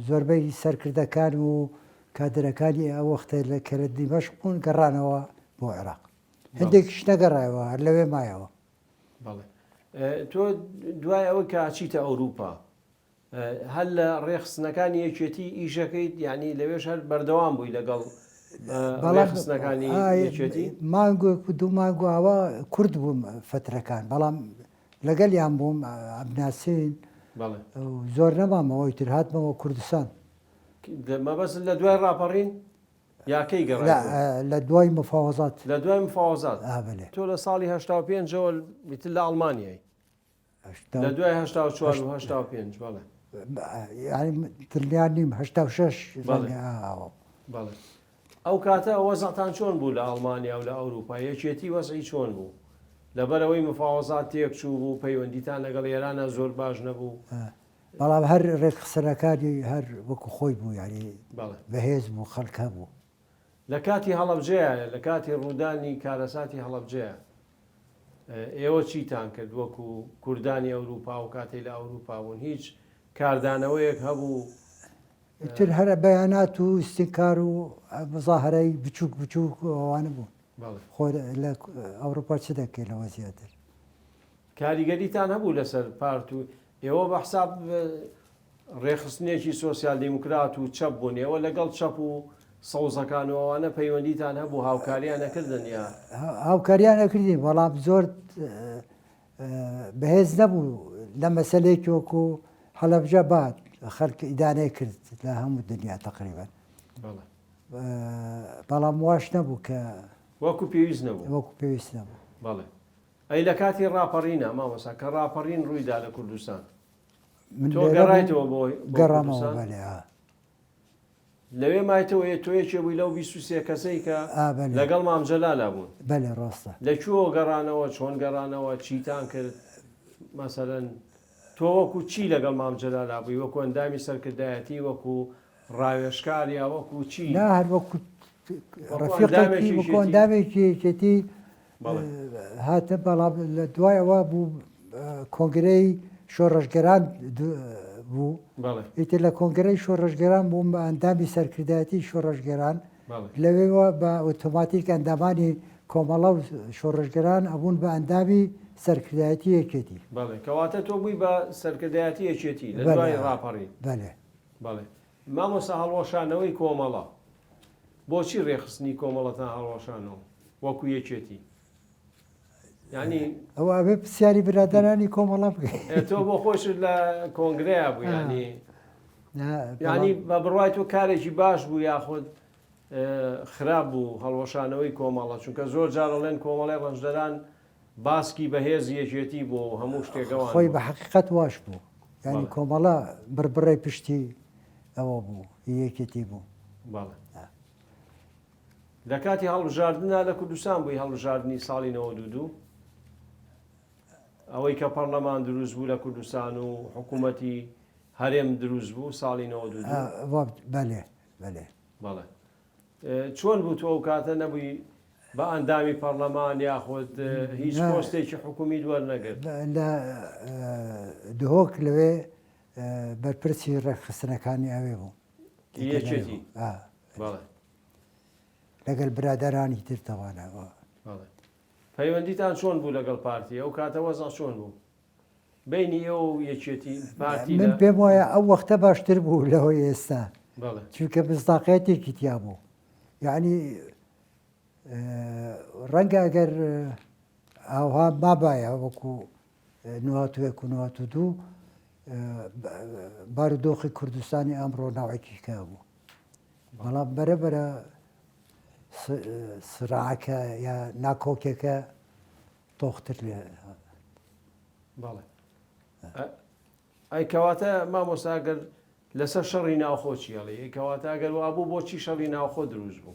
زۆربەی سەرکردەکان و کادرەکانی ئەو وەختە لە کەرە دیمەشق بوون گەڕانەوە بۆ عێراق هەندێکیش نەگەڕایەوە هەر لەوێ مایەوە. تۆ دوای ئەوەی کە ئاچیتە ئەوروپا هەر لە ڕێخستنەکانی یەکێتی ئیشەکەیت ینی لەوێش هەر بەردەوام بووی لەگەڵ ڕێخستنەکانی یەکێتی؟ مانگوێک و دوو مانگوواوە کورد بووم فترەکان بەڵام لەگەڵیان بووم ئەبناسین زۆر نەمامەوەی تر هاتمەوە کوردستان. مەبەست لە دوای ڕاپەڕین یاکەی گەڕ لە دوای مفاوەزات لە دوای مفاوەزات تۆ لە ساڵی 85ەوە میتر لە ئەڵمانیایی لە دوای 84 و 85 بەڵێ ینی دڵنیان نیم 86 بەڵێ ئەو کاتە وەزعتان چۆن بوو لە ئەڵمانیا و لە ئەوروپا یەکێتی وەزعی چۆن بوو؟ لەبەرەوەی مفاوەزات تێک چوو بوو پەیوەندیتان لەگەڵ ئێرانە زۆر باش نەبوو بەڵام هەر ڕێکخسەرەکانی هەر وەکو خۆی بوو ینی بەهێز بوو خەڵکە بوو. لە کاتی هەڵەبجەیە لە کاتی ڕوودانی کارەساتی هەڵەبجەیە ئێوە چیتان کرد وەکو کوردانی ئەوروپا و کاتی لە ئەوروپا بوون هیچ کاردانەوەیەک هەبوو؟ تر هەرە بەیانات و استینکار و مزاهرەی بچووک بچووک ئەوانە بوون خۆ لە ئەوروپا چ دەکەی لەوە زیاتر؟ کاریگەریتان هەبوو لەسەر پارت و ئێوە بە حساب ڕێخستنێکی سۆسیال دیموکرات و چەپ بوون ئێوە لەگەڵ چەپ و سەوزەکانەوەوانە پەیوەندیتان هەبوو هاوکاریان نەکردن یا هاوکاریان نەکردین بەڵام زۆر بەهێز نەبوو لە مەسلەیەکی وەکو هەڵەبجە بات خەڵک ئیدانەی کرد لە هەموو دنیا تقریبا بەڵام واش نەبوو کە وەکو پێویست نەبوو وەکو پێویست نەبوو بەڵێ ئەی لە کاتی ڕاپەڕینە مامۆسا کە ڕاپەڕین ڕوویدا لە کوردستان تۆ گەڕایتەوە بۆ گەڕامەوە بەلێ لەوێ مایتەوە تۆیەکێ بووی لەو 23 کەسەی کە لەگەڵ مامجەلالا بوون بەلێ ڕاستە لەکوێوە گەڕانەوە چۆن گەڕانەوە چیتان کرد مەسەرەن تۆ وەکو چی لەگەڵ مامجەلالا بووی وەکو ئەندامی سەرکردایەتی وەکو ڕاوێشکار یا وەکو چی نا هەر وەکو ڕەفیقێکی وەکو ئەندامێکی یەکێتی هاتە بەڵام لە دوایەوە بوو کۆنگرەی شۆڕەشگەران بوو ئیتر لە کۆنگرەی شۆڕەشگەران بووم بە ئەندامی سەرکردایەتی شۆڕەشگەران لەوێەوە بە ئۆتۆماتیک ئەندامانی کۆمەڵە و شۆڕەشگەران ئەبوون بە ئەندامی سەرکردایەتی یەکێتی کەواتە تۆ بووی بە سەرکردایەتی یەکێتی لە دوای ڕاپەڕین بەڵێ بەڵێ مامۆستا هەڵوەشانەوەی کۆمەڵە بۆچی ڕێخستنی کۆمەڵەتان هەڵوەشانەوە وەکو یەکێتی ینی ئەوە ئەبێ پرسیاری برادرانی کۆمەڵە بکەیت تۆ بۆ خۆشت لە کۆنگرەیە بوو ینی بە بڕوای تۆ کارێکی باش بوو یاخود خراپ بوو هەڵوەشانەوەی کۆمەڵە چونکە زۆر جارەڵێن کۆمەڵی ڕەنجدەران باسکی بەهێز یەکێتی بۆ هەموو شتێکەوە خۆی بە حقیقەت واش بوو ینی کۆمەڵە بربڕی پشتی ئەوە بوو یەکێتی بوو باڵێ لە کاتی هەڵبژاردننا لە کوردستان بووی هەڵبژاردننی ساڵی 92 ئەوەی کە پەرلەمان دروست بوو لە کوردستان و حکوومەتی هەرێم دروست بوو ساڵی 92 بەلێ بەلێ بەڵێ چۆن بوو تۆ ئەو کاتە نەبووی بە ئەندامی پەرلەمان یاخود هیچ پۆستێکی حکومی دووەرنەگرت لە دهۆک لەوێ بەرپرسی ڕێخستنەکانی ئەوێ بوو یەکێتی لەگەڵ برادرانی ترتەوانەوە پەیوەندیتان چۆن بوو لەگەڵ پارتی ئەو کاتە وەزە چۆن بوو بینی ئێوە و یەکێتی پارتی من پێم وایە ئەو وەختە باشتر بوو لەوەی ئێستا چونکە مصداقیەتێکی تیا بوو یعنی ڕەنگە ئەگەر ئاوها مابایە وەکو 1992 بارودۆخی کوردستانی ئەمڕۆ ناوێکی کا بوو بەڵام بەرەبەرە سراعەکە یا ناکۆکێکە تۆختر لێ بەڵێ ئەی کەواتە مامۆستاگەر لەسەر شەڕی ناوخۆ چیاڵی کەواتە ئەگەر وابوو بۆچی شەڕی ناوخۆ دروست بوو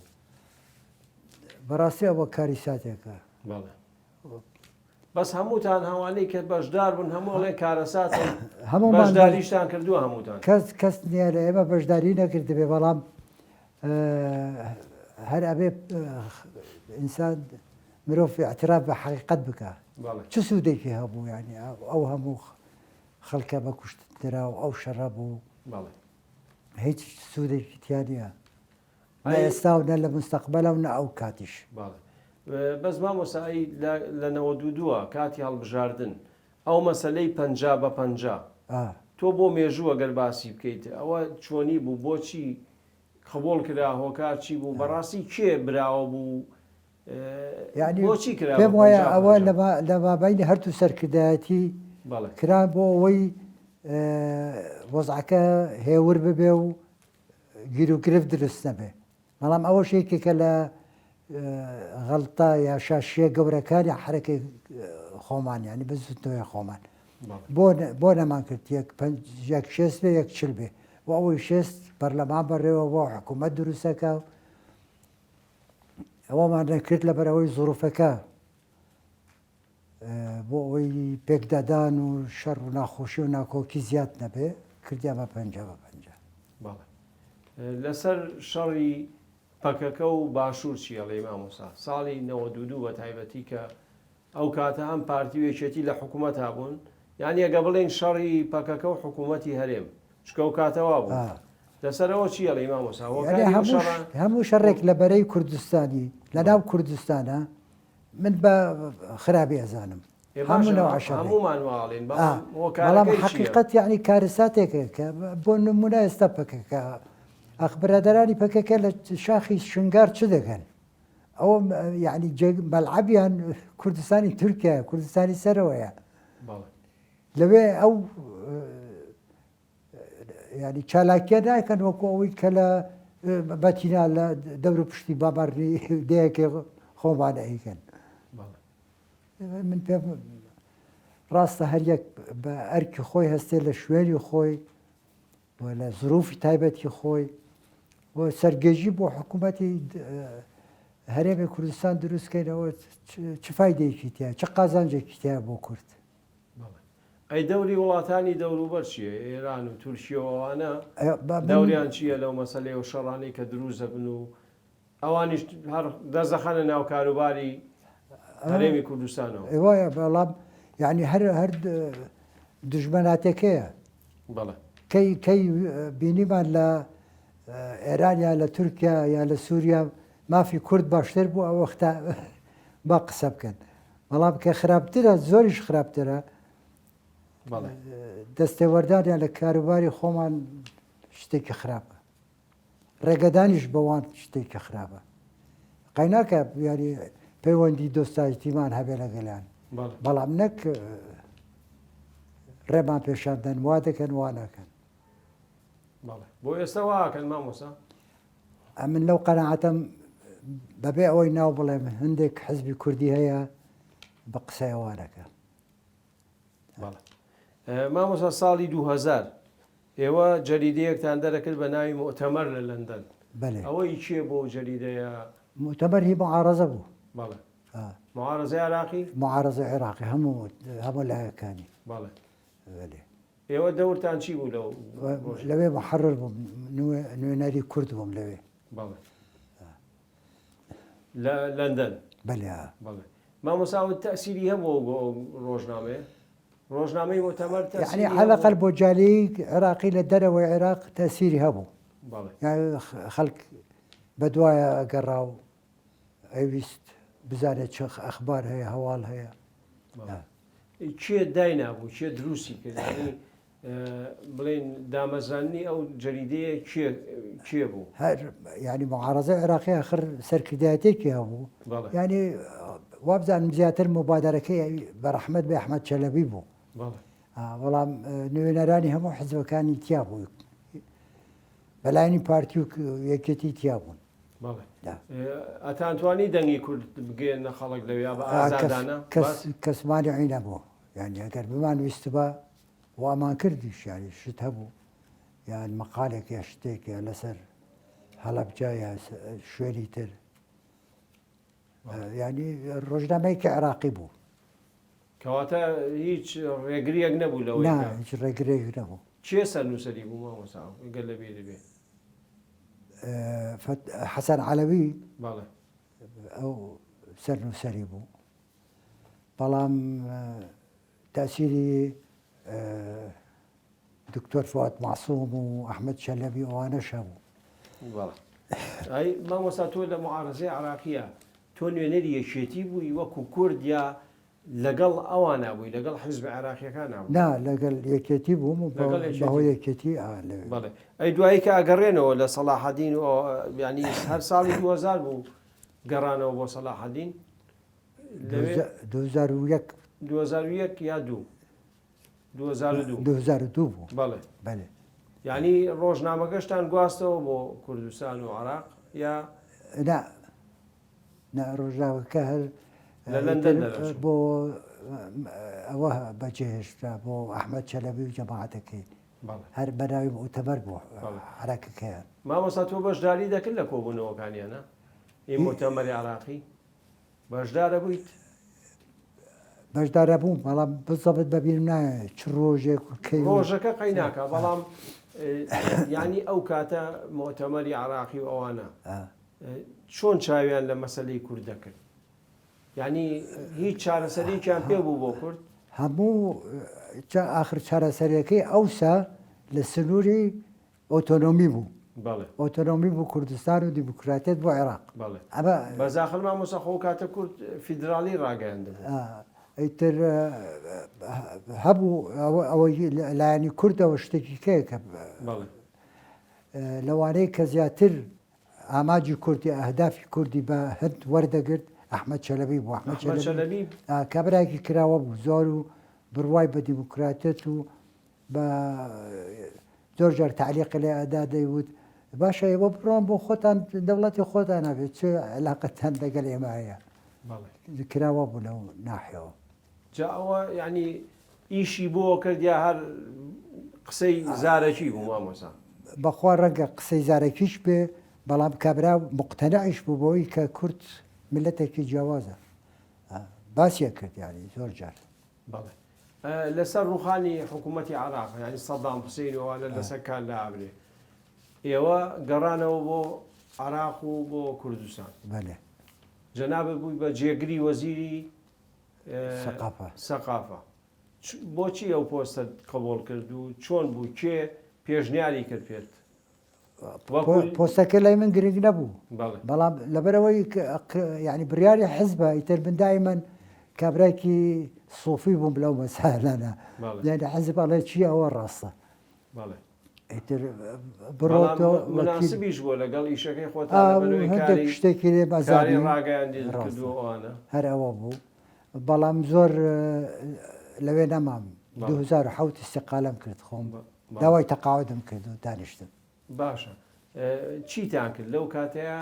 بەڕاستی ئەوە کاری ساتێکە بەڵێ بەس هەمووتان هەوانەی کە بەشدار بوون هەمووڵێ کارەسات هەموو بەشداریشتان کردووە هەمووتان کەس نییە لە ئێمە بەشداری نەکردبێ بەڵام هەر ئەبێ ئینسان مرۆڤ اعتراف بە حقیقەت بکە چ سوودێکی هەبوو ینی ئەو هەموو خەڵکە بە کوشترا و ئەو شەڕە بوو هیچ سوودێکی تیا نیە نە ئێستا و نە لە مستەقبەلە و نە ئەو کاتیش بەس مامۆسایی لە 92 کاتی هەڵبژاردن ئەو مەسلەی 50 بە 50 تۆ بۆ مێژووە گەر باسی بکەیت ئەوە چۆنی بوو بۆچی خبۆڵ کرا هۆکار چی بوو بەڕاستی کێ براوە بوو بۆچی کرا پێم وایە ئەوە لە مابینی هەردوو سەرکردایەتی کرا بۆ ئەوەی وەزعەکە هێور ببێ و گیر و گرفت دروست نەبێ بەڵام ئەوە شێکێکە لە غەڵتە یا شاشیە گەورەکانی حرەکەی خۆمان ینی بە زووتەوەی خۆمان بۆ نەمان کرد یەک شێست بێ یەک چل بێ و ئەوەی شێست پەرلەمان بەڕێوە بۆ حکوومەت دروستەکە ئەوەمان نەکرد لەبەرەوەی زۆرفەکە بۆ ئەوەی پێکدادان و شەڕ و ناخۆشی و ناکۆکی زیاد نەبێ کردیا بە 50 بە 50 لەسەر شەڕی پەکەکە و باشوور چیەڵێ مامۆسا ساڵی 92 بە تایبەتی کە ئەو کاتە ئەم پارتی وێچێتی لە حکوومەت هابوون یعنی ئەگە بڵێن شەڕی پەکەکە و حکوومەتی هەرێم شکە و کاتەوا بوو لەسەرەوە چیەڵێ مامۆسا هەموو شەڕێک لە بەرەی کوردستانی لە ناو کوردستانە من بە خراپی ئەزانم هەموو نەوع شەڕێک هەمومان واڵین بەڵام حقیقەت یعنی کارەساتێکە کە بۆ نمونە ئێستا پەکەکە ئەخبرادەرانی پەکەکە لە شاخی شنگار چ دەکەن ئەوە یعنی بەلعەبیان کوردستانی تورکیا کوردستانی سەرەوەیە لەوێ ئەو ینی چالاکیە ناکەن وەکو ئەوەی کە لە بەتینا لە دەور پشتی بابڕی دەیەکێ خۆمانە ئەیکەن من پێ ڕاستە هەریەک بە ئەرکی خۆی هەستێ لە شوێنی خۆی لە زروفی تایبەتی خۆی بۆ سەرگێژی بۆ حکوومەتی هەرێمی کوردستان دروستکەینەوە چ فایدەیەکی تیا چه قازانجێکی تیا بۆ کورد ئەی دەوری وڵاتانی دەوروبەر چییە ئێران و تورکیەوەوانە دەوریان چییە لەو مەسەلەی و شەڕانەی کە دروست دەبن و ئەوانیش هەر دەستەخەنە ناو کاروباری هەرێمی کوردستانەوە وایە بەڵام یعنی هەر دژمناتێکەیە کەی بینیمان لە ئێران یا لە تورکیا یا لە سووریا مافی کورد باشتر بوو ئەو وەختە با قسە بکەن بەڵام کە خراپترە زۆریش خراپترە دەستێوەردانیان لە کاروباری خۆمان شتێکی خراپە ڕێگەدانیش بەوان شتێکی خراپە قەیناکە یاری پەیوەندی دۆستایەتیمان هەبێ لەگەڵیان بەڵام نەک ڕێمان پێشاندن وا دەکەن وا ناکەن بۆ ئێستا واکەن مامۆسا من لەو قەناعەتەم بەبێ ئەوەی ناو بڵێم هەندێک حزبی کوردی هەیە بە قسەی ئەوانەکە مامۆستا ساڵی 2000 ئێوە جەریدەیەکتان دەرەکرد بە ناوی مؤتەمەر لە لەندەن ئەوەی چییە بۆ جەریدەیە مؤتەمەر هی معارەزە بوو معارەزەی عراقی معارەزە عێراقی هەموو لایەکانی ئێوە دەورتان چی بوو لەوێ محەرر بووم نوێنەری کورد بووم لەوێ لە لەندەن مامۆساوت تەسیری هەبوو بۆ ڕۆژنامەیە ڕۆژنامەی مؤتەمەر یعنی عەلەقەل بۆ جالەیەک عێراقی لە دەرەوەی عێراق تەسیری هەبوو خەڵک بەدوایە گەڕا و ئەویست بزانێت چ ئەخبار هەیە هەواڵ هەیە چیە داینابوو چیە دروستی کردنی بڵێن دامەزرانی ئەو جەریدەیە کێ بوو ینی معارەزە عێراقی ئاخر سەرکردایەتێکی هەبوو ینی وابزانم زیاتر مبادرەکەی بەڕەحمەت بە ئەحمەد چەلەبی بوو بەڵام نوێنەرانی هەموو حزبەکانی تیا بوو بەلایانی پارتی و یەکێتی تیا بوون ئەتانتوانی دەنگی کورد بگەێنە خەڵک لەوێ بە ئازادانە کەسمانی عینە بوو یعنی ئەگەر بمان ویست بە وامان کردیش یانی شت هەبوو یان مەقالێک یا شتێکە لەسەر هەڵەبجا یا شوێنی تر ینی ڕۆژنامەیەکی عێراقی بوو کەواتە هیچ ڕێگریەک نەبوو لەوەی هیچ ڕێگرێک نەبوو چێ سەرنووسەری بوو مامۆستا گەل لەبێ دەبێ حەسەن عەلەوی ئەو سەرنووسەری بوو بەڵام تەسیری دکتۆر فواد مەعسووم و ئەحمەد چەلەبی ئەوانەش هەبوو ئەی مامۆستا تۆ لە معارەزەی عێراقیە تۆ نوێنەری یەکێتی بووی وەکو کورد یا لەگەڵ ئەوانە بووی لەگەڵ حزب عێراقیەکان نبوو نا لەگەڵ یەکێتی بووم بەهۆی یەکێتی بەڵێ ئەی دوایی کە ئەگەڕێنەوە لە سەلاحەدین و ینی هەر ساڵی 2000 بوو گەڕانەوە بۆ سەلاحەدین 2001 یا 2002 بوو بەڵێ یعنی ڕۆژنامەگەشتان گواستەوە بۆ کوردستان و عێراق یا ڕۆژناوەکە هەر لە لەندەن بۆ ئەوە بەجێهێشتا بۆ ئەحمەد چەلەبی و جەماعەتەکەی هەر بەناوی مؤتەمەر بوو عێراقەکەیان مامۆستا تۆ بەشداری دەکرد لە کۆبوونەوەکانیانە ئین مؤتەمەری عێراقی بەشدارە بوویت بەشدارە بووم بەڵام بزەبت بەبیرم نایە چ ڕۆژێک ڕۆژەکە قەیناکە بەڵام یعنی ئەو کاتە مؤتەمەری عێراقی و ئەوانە چۆن چاویان لە مەسەلەی کورد دەکرد یعنی هیچ چارەسەرێکیان پێ بوو بۆ کورد هەموو ئاخر چارەسەرەکەی ئەوسا لە سنووری ئۆتۆنۆمی بوو ئۆتۆنۆمی بوو کوردستان و دیموکراتیت بۆ عێراق بەزاخل مامۆستا خۆ کاتە کورد فیدراالی ڕاگەیاندەبوو ئیتر هەبوو ئەوەی لایەنی کوردەوە شتێکی کەیەکە لەوانەیە کە زیاتر ئاماجی کوردی ئەهدافی کوردی بە هەند وەردەگرت ئەحمەد چەلەبی بوو ئەحمەد چەلەبی کابراایکی کراوە بوو زۆر و بڕوای بە دیموکراتێت و بە زۆر جار تعلیق لێ ئەدا دەیوت باشە ئێوە بڕۆن بۆ خۆتان دەوڵەتی خۆتان نابێت چێ علاقەتان لەگەڵ ئێمە هەیە کراوە بوو لەو ناحیەوە جا ئەوە یعنی ئیشی بۆ کردیا هەر قسەی زارەکی بوو مامۆسا بەخوا ڕەنگە قسەی زارەکیش بێ بەڵام کابرا مقتەنەعیش بوو بۆی کە کورد ملەتێکی جیاوازە باسیە کرد یانی زۆر جار بەڵێ لەسەر ڕوخانی حکوومەتی عراق ینی سەدام حوسێن ئەوانە لەسەر کار لابرێ ئێوە گەڕانەوە بۆ عراق و بۆ کوردستان بەێ جەنابەت بووی بە جێگری وەزیری سەقافە بۆچی ئەو پۆستە قبول کرد و چۆن بوو کێ پێشنیاری کرد پێت پۆستەکە لای من گرنگ نەبوو بەڵام لەبەرەوەی یعنی بڕیاری حزبە ئیتر بندای من کابراایکی سۆفی بووم لەو مەسالانە یعنی حەزب ئەڵێ چی ئەوە ڕاستە ئیتر بڕۆتەوە مناسبیش بۆ لەگەڵ ئیشەکەی خۆت هەندێک شتێکی لێ بازاری ڕاگەیاندوانە هەر ئەوە بوو بەڵام زۆر لەوێ نەمام 2007 استقالم کرد خۆم داوای تەقاعدم کرد و دانیشتم باشە چیتان کرد لەو کاتەیە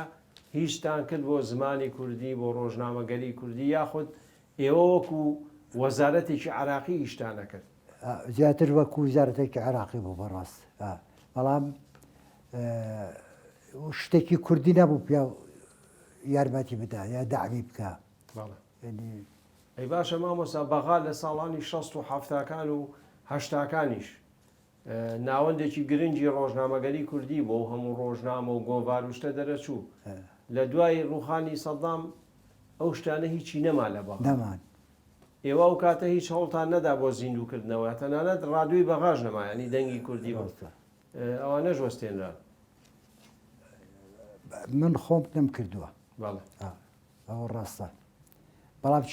هیچتان کرد بۆ زمانی کوردی بۆ ڕۆژنامەگەری کوردی یاخود ئێوە وەکو وەزارەتێکی عراقی ئیشتان نەکرد زیاتر وەکو وزارەتێکی عراقی بوو بەڕاست بەڵام شتێکی کوردی نەبوو پیا یارمەتی بدا یا داعمی بکە ئەی باشە مامۆستا بەغا لە ساڵانی 60 و هەفتاکان و هەشتاکانیش ناوەندێکی گرنگی ڕۆژنامەگەری کوردی بۆ هەموو ڕۆژنامە و گۆڤار و شتە دەرەچوو لە دوای ڕوخانی سەدام ئەو شتانە هیچی نەما لە بەغا نەمان ئێوە و کاتە هیچ هەوڵتان نەدا بۆ زیندووکردنەوە تەنانەت ڕادووی بەغاژ نەما ینی دەنگی کوردی ئەوە نەژوەستێنرا من خۆم نەم کردووە ئەوە ڕاستە بەڵام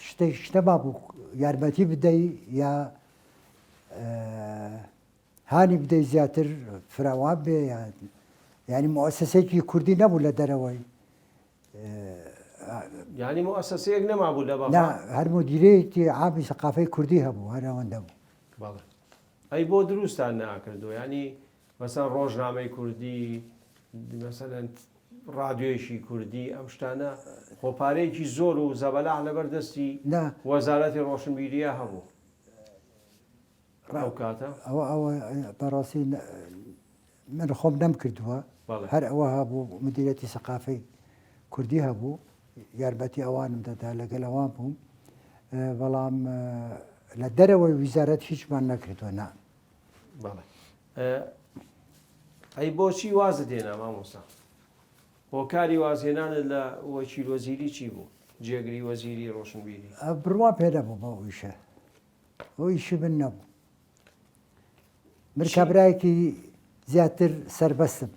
شتێک شتەما بوو یارمەتی بدەی یا هانی بدەی زیاتر فراوان بێ ینی مؤسسەیەکی کوردی نەبوو لە دەرەوەی ینی مؤسسەیەک نەمابوو لە بەغا هەر مدیرەیەکی عامی سەقافەی کوردی هەبوو هەر ئەوەندە بوو ئەی بۆ دروستان ناکردو ینی مەسەن ڕۆژنامەی کوردی مەسەلەن ڕادیۆیشی کوردی ئەم شتانە خۆپارەیەکی زۆر و زەبەلاح لەبەردەستی وەزارەتی ڕۆشنبیریە هەبوو ئەوە بەڕاستی من خۆم نەم کردووە هەر ئەوە هەبوو مدیرەتی سەقافەی کوردی هەبوو یارمەتی ئەوانم دەدا لەگەڵ ئەوان بووم بەڵام لە دەرەوەی ویزارەت هیچمان نەکردووە نا ئەی بۆچی وازت هێنا مامۆستا هۆکاری وازهێنانت لە وەکیل وەزیری چی بوو جێگری وەزیری ڕۆشنبیری بڕوا پێ نەبوو بە ئەویشە ئەویشی من نەبوو من کابراایکی زیاتر سربەستم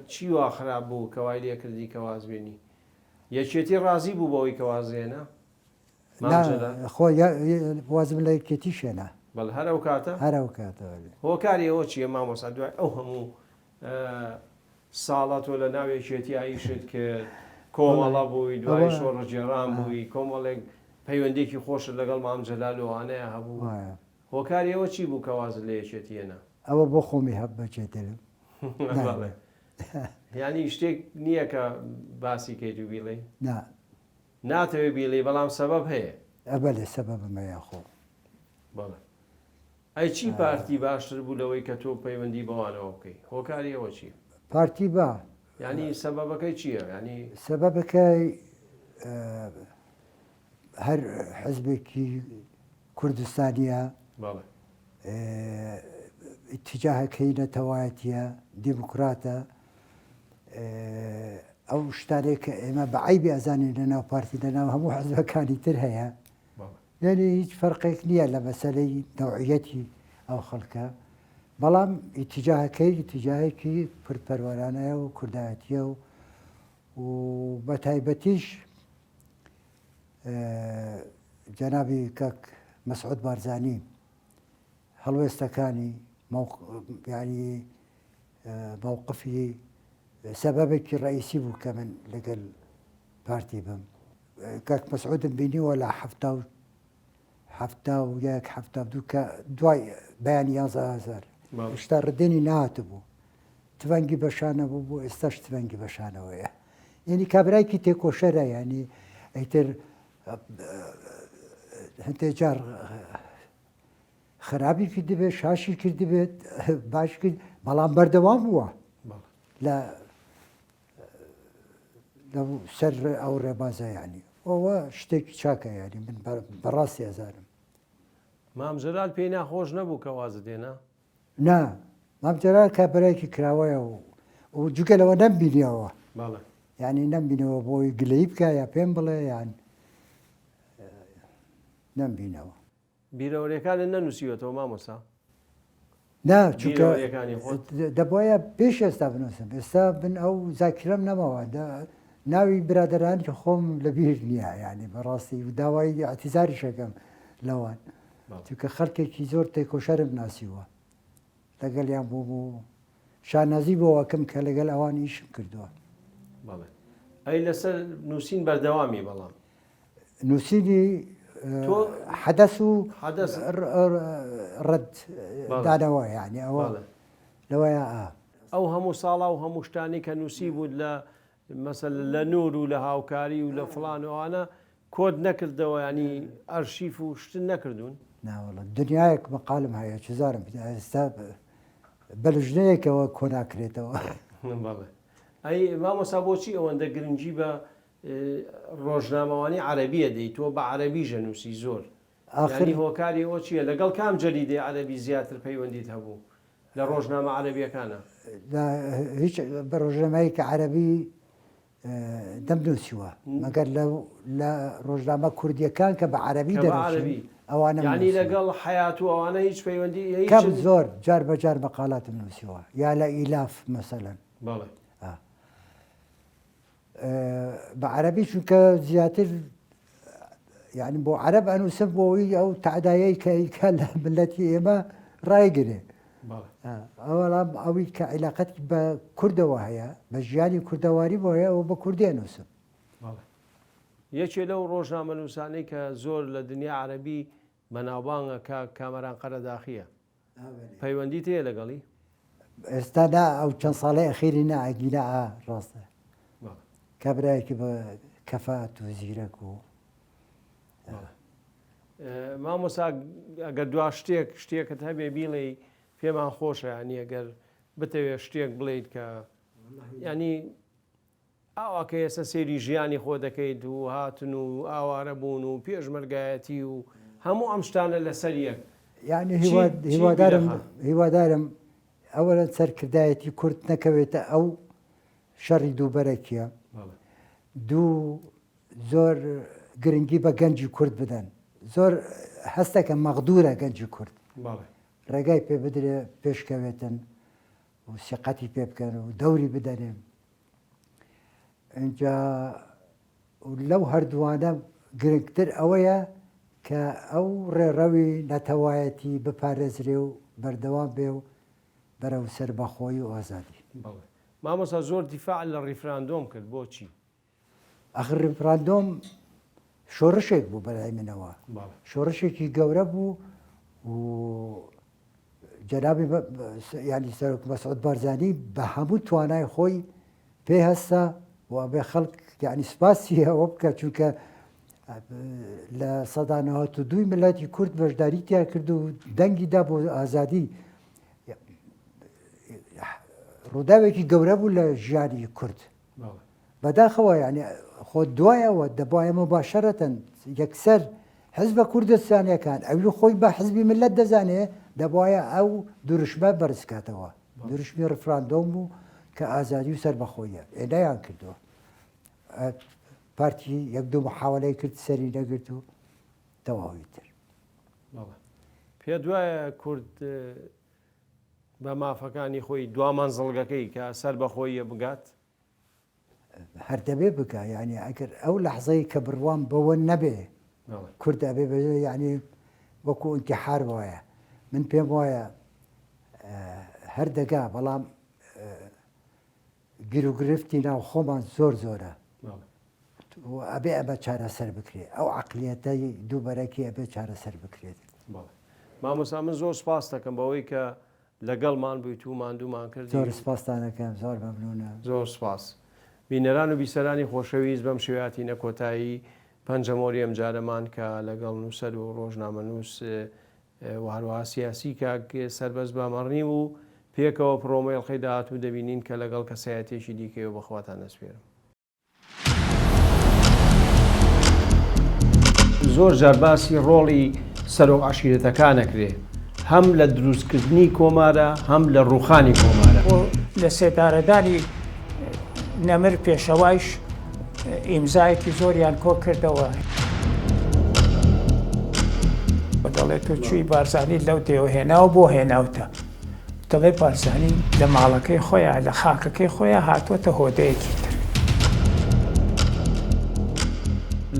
چی وا خراپ بوو کەوای لێ کردی کە وازبێنی یەکێتی ڕازی بوو بەوەی کە وازهێنا خۆ وازم لە یەکێتی شوێنە بەڵ هەر ئەو کاتە هەر ئەو کاتە هۆکاری ئەوە چییە مامۆستا دوای ئەو هەموو ساڵات تۆ لە ناوێکێتی ئایشت کرد کۆمەڵە بووی دوای شۆڕەجێڕان بووی کۆمەڵێک پەیوەندێکی خۆشت لەگەڵ مام جەلالەوانەیە هەبوو هۆکاری ئەوە چی بوو کە وازت لە یەکێتیەنە ئەوە بۆ خۆمی هەب بەچێترم ینی شتێک نییە کە باسی کەیت و بیڵێ ناتەوێت بیڵێ بەڵام سەبەب هەیە ئەبە لێ سەبەبمەیە خۆ بەڵێ ئەی چی پارتی باشتر بوو لەوەی کە تۆ پەیوەندی بەوانەوە بکەی هۆکاری ئەوە چیە پارتی با ینی سەبەبەکەی چییە ینی سەبەبەکەی هەر حزبێکی کوردستانیە اتجاهەکەی نەتەوایەتیە دیموکراتە ئەو شتانێک کە ئێمە بەعیبی ئەزانین لەناو پارتی لەناو هەموو حزبەکانی تر هەیە یعنی هیچ فەرقێک نییە لە مەسەلەی نەوعیەتی ئەو خەڵکە بەڵام ئیتیجاهێکی پرپەروەرانەیە و کوردایەتیە و بە تایبەتیش جەنابی کەک مەسعود بارزانی هەڵوێستەکانی ینی مووقفی سەبەبێکی ڕئیسی بوو کە من لەگەڵ پارتی بم کەک مەسعودم بینیوە لە 1970 کە دوای بەیانی 11,000 شتا ڕدێنی نهاتە بوو تفەنگی بەشانە بوو ئێستاش تفەنگی بەشانەوەیە یعنی کابرایکی تێکۆشەرە ینی ئەیتر هەندێک جار خراپی کرد بێت شاشی کردی بێت باش کرد بەڵام بەردەوام بووە لە سەر ئەو ڕێبازە ینی ئەوە شتێکی چاکە ینی من بەڕاستی ئەزارم مامجلال پێی ناخۆش نەبوو کە وازت دێنا نا مامجلال کابرایکی کراوەیە و جوگەلەوە نەمبینیەوە ینی نەمبینەوە بۆی گلەی بکە یا پێم بڵێ یان نەمبینەوە بیرەوەریەکانت نەنووسیوەتەوە مامۆستا نا چونکە دەبایە پێش ئێستا بنووسم ئێستا بن ئەو زاکرەم نەماوە ناوی برادەرانی خۆم لەبیر نییە ینی بەڕاستی داوای ئەتیزاری شەکەم لەوان چونکە خەڵکێکی زۆر تێکۆشەرم ناسیوە لەگەڵیان بوو شانازی بۆەکەم کە لەگەڵ ئەوان ئیشم کردووە ئەی لەسەر نووسین بەردەوامی بەڵام نووسینی حەدەس و ڕەت دانەوە ینی ئەوە لەوەیە ئەو هەموو ساڵا و هەموو شتانی کە نووسی بوو لە مەسەل لە نور و لە هاوکاری و لە فڵانەوانە کۆد نەکردەوە ینی ئەرشیف و شتن نەکردوون ناوەڵە دنیایەک مەقالم هەیە چزارم ئێستا بەلژنەیەکەوە کۆناکرێتەوە ئەی مامۆستا بۆچی ئەوەندە گرنگی بە ڕۆژنامەوانی عەرەبیە دەیت تۆ بە عەرەبیژە نووسی زۆر ئاخری هۆکاری ئەوە چییە لەگەڵ کام جەریدەی عەرەبی زیاتر پەیوەندیت هەبوو لە ڕۆژنامە عەرەبیەکانە هیچ بە ڕۆژنامەیەکە عەرەبی دەمنووسیوە مەگەر لە ڕۆژنامە کوردیەکان کە بە عەرەبی دەنووسن ئەوانە ینی لەگەڵ حەیات و ئەوانە هیچ پەیوەندی کەم زۆر جار بەجار مەقالاتم نووسیوە یا لە ئیلاف مەسەلەن بە عەرەبی چونکە زیاتر یعنی بۆ عەرەب ئەنووسم بۆەوەی ئەو تعدایەی کە لە ملەتی ئێمە ڕایگرێ ئەوەڵام ئەوی کە عیلاقەتی بە کوردەوە هەیە بە ژیانی کوردەواری بۆ هەیە ئەو بە کوردی نووسم یەکێ لەو ڕۆژنامە نووسانەی کە زۆر لە دنیا عەرەبی بەناوبانگە کامەران قەرەداخیە پەیوەندیت هەیە لەگەڵی ئێستا نا ئەو چەند ساڵی ئەخیری نا ئەگینا ڕاستە کابرایەکی بە کەفات و زیرەک و مامۆستا ئەگەر دوا شتێکت هەبێ بیڵێ پێمان خۆشە ینی ئەگەر بتەوێ شتێک بڵێیت کە ینی ئاواکە ئێستا سێری ژیانی خۆ دەکەیت و هاتن و ئاوارە بوون و پێشمەرگایەتی و هەموو ئەم شتانە لەسەر یەک یعنی هیوادارم ئەوە لە سەرکردایەتی کورد نەکەوێتە ئەو شەڕی دووبەرەکیە دوو زۆر گرنگی بە گەنجی کورد بدەن زۆر هەستەکە مەغدورە گەنجی کورد ڕێگای پێ بدرێ پێشکەوێتن و سیقەتی پێ بکەن و دەوری بدەنێن اینجا لەو هەردووانە گرنگتر ئەوەیە کە ئەو ڕێڕەوی نەتەوایەتی بپارێزرێ و بەردەوام بێ و بەرەو سەربەخۆیی و ئازادی مامۆستا زۆر دیفاع لە ڕیفراندۆم کرد بۆچی ئەخر ڕیفراندۆم شۆڕشێک بوو بەلای منەوە شۆڕشێکی گەورە بوو و جەنابی ینی سەرۆک مەسعود بارزانی بە هەموو توانای خۆی پێ هەستا و بێ خەڵک یعنی سپاسی ئەوە بکە چونکە لە سەدا 92 ملەتی کورد بەشداری تیا کرد و دەنگیدا بۆ ئازادی ڕووداوێکی گەورە بوو لە ژیانی کورد بەداخەوە ینی خۆ دوایەوە دەبایە مباشەرەتەن یەکسەر حزبە کوردستانیەکان ئەوی خۆی بە حزبی ملت دەزانێ دەبایە ئەو دوورشمە بەرزکاتەوە دوورشمی ڕفراندۆم بوو کە ئازادی و سەربەخۆیە ئێدایان کردووە پارتی یەک دوو محاولەی کرد سەری نەگرت و تەواوی تر پێ دوایە کورد بە مافەکانی خۆی دوا مەنزڵگەکەی کە سەربەخۆیە بگات هەردەبێ بکە یعنی ئەگەر ئەو لەحزەی کە بڕوان بەوە نەبێ کورد ئەبێ بەژێ یعنی وەکو ئینتیحار وایە من پێم وایە هەردەگا بەڵام گیرروگرفتی ناو خۆمان زۆرە ئەبێ ئەمە چارەسەر بکرێت ئەو عقلیەتەی دووبەرەکی ئەبێ چارەسەر بکرێت. مامۆستا من زۆر سپاس دەکەم بەوەی کە لەگەڵمان بوویت و ماندوومان کرد. زۆر سپاسدانەکەم زۆر مەمنونە. زۆر سپاس. بینەران و بیسەرانی خۆشەویست بەم شێواتینە کۆتایی پەنجەمۆری ئەم جارەمان کە لەگەڵ نووسەر و ڕۆژنامەنووس و هەروەها سیاسی کاک سەربەز بامەڕنی و پێکەوە پرۆمێڵخی داهاتوو دەبینین کە لەگەڵ کەسایەتێکی دیکەوە بەخواتان دەسپێرم. زۆر جار باسی ڕۆڵی سەرۆک عەشیرەتەکانەکرێ هەم لە دروستکردنی کۆمارە هەم لە ڕووخانی کۆمارە. لە سێدارەدانی نەمر پێشەوایش ئیمزایەکی زۆریان کۆ کردەوە. دەڵێت و چووی بارزانی لەو دێوهێناوە بۆ هێناوتە. دەڵێ بارزانی لە ماڵەکەی خۆیان لە خاکەکەی خۆیان هاتووەتە هۆدەیەکی تر.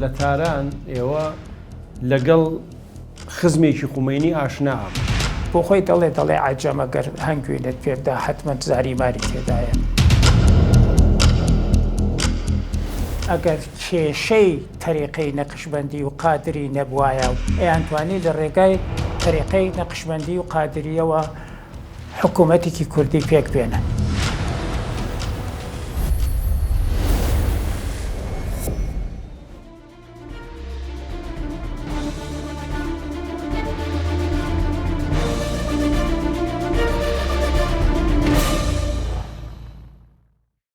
لە تاران ئێوە لەگەڵ خزمێکی خومینی ئاشنام بۆ خۆی دەڵێ عەجەمەگەر هەنگوێنت پێدا حتمما زاریماری تێدایە. ئەگەر کێشەی تەریقەی نەقشبەندی و قادری نەبوایە و ئەیانتوانی لە ڕێگای تەریقەی نەقشبەندی و قادریەوە حکوومەتێکی کوردی پێک بێنن.